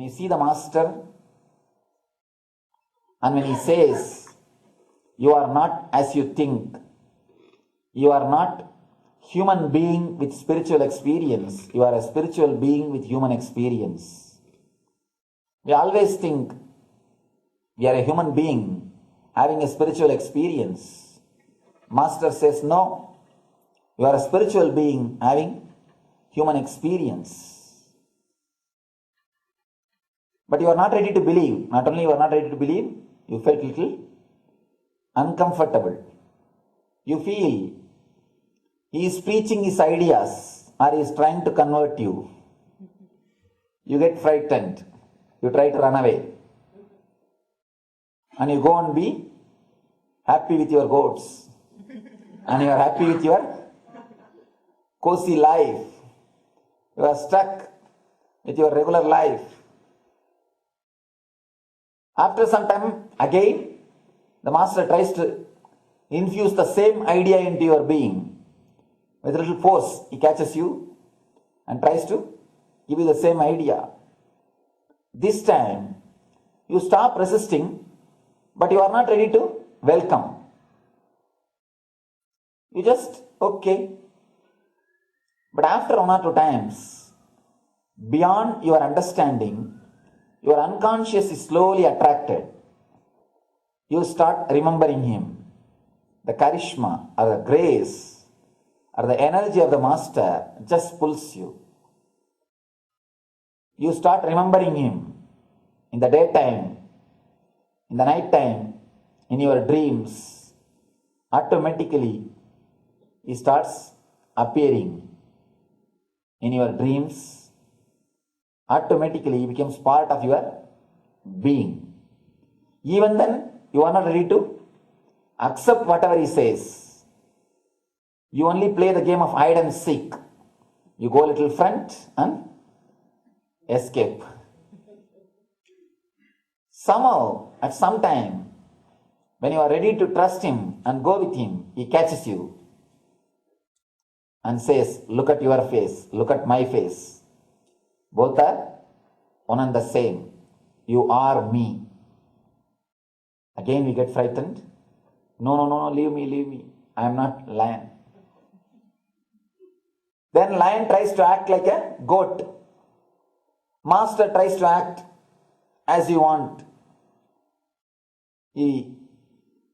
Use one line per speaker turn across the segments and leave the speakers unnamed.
you see the master, and when he says, you are not as you think, you are not human being with spiritual experience, you are a spiritual being with human experience. We always think we are a human being having a spiritual experience. Master says, no, you are a spiritual being having human experience. But you are not ready to believe. Not only you are not ready to believe, you felt little uncomfortable. You feel he is preaching his ideas or he is trying to convert you. You get frightened. You try to run away. And you go and be happy with your goats. And you are happy with your cozy life. You are stuck with your regular life. After some time, again, the master tries to infuse the same idea into your being. With a little force, he catches you and tries to give you the same idea. This time, you stop resisting, but you are not ready to welcome. You just, okay. But after one or two times, beyond your understanding, your unconscious is slowly attracted. You start remembering him. The charisma or the grace or the energy of the master just pulls you. You start remembering him in the daytime, in the night time, in your dreams. Automatically, he starts appearing in your dreams. Automatically, he becomes part of your being. Even then, you are not ready to accept whatever he says. You only play the game of hide and seek. You go a little front and escape. Somehow, at some time, when you are ready to trust him and go with him, he catches you and says, look at your face, look at my face. Both are one and the same. You are me. Again we get frightened. No, leave me. I am not lion. Then lion tries to act like a goat. Master tries to act as you want. He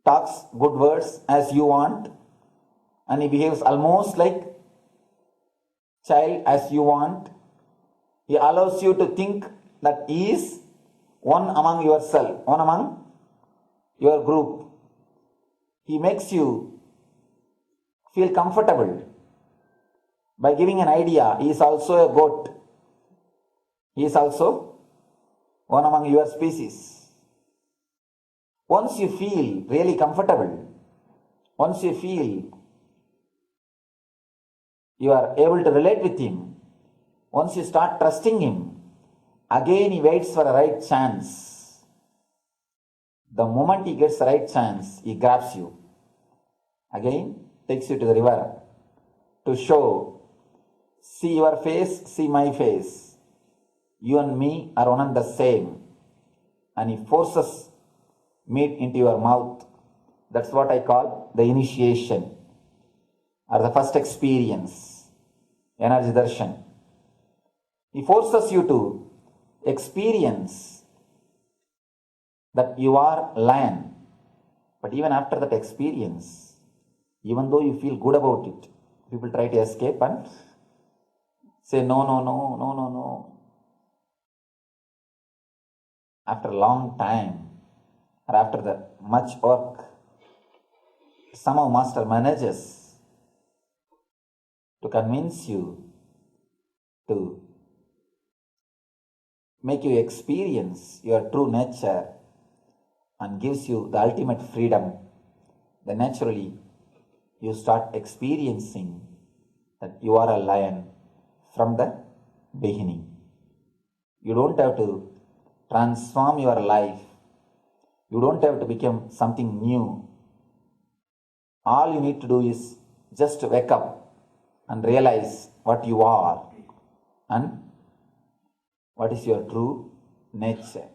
talks good words as you want, and he behaves almost like child as you want. He allows you to think that he is one among yourself, one among your group. He makes you feel comfortable by giving an idea. He is also a goat. He is also one among your species. Once you feel really comfortable, once you feel you are able to relate with him, once you start trusting him, again he waits for a right chance. The moment he gets the right chance, he grabs you. Again, takes you to the river to show, see your face, see my face. You and me are one and the same. And he forces meat into your mouth. That's what I call the initiation or the first experience, Energy Darshan. He forces you to experience that you are lion. But even after that experience, even though you feel good about it, people try to escape and say no. After a long time, or after the much work, somehow Master manages to convince you to make you experience your true nature and gives you the ultimate freedom. Then naturally you start experiencing that you are a lion from the beginning. You don't have to transform your life. You don't have to become something new. All you need to do is just wake up and realize what you are and what is your true nature.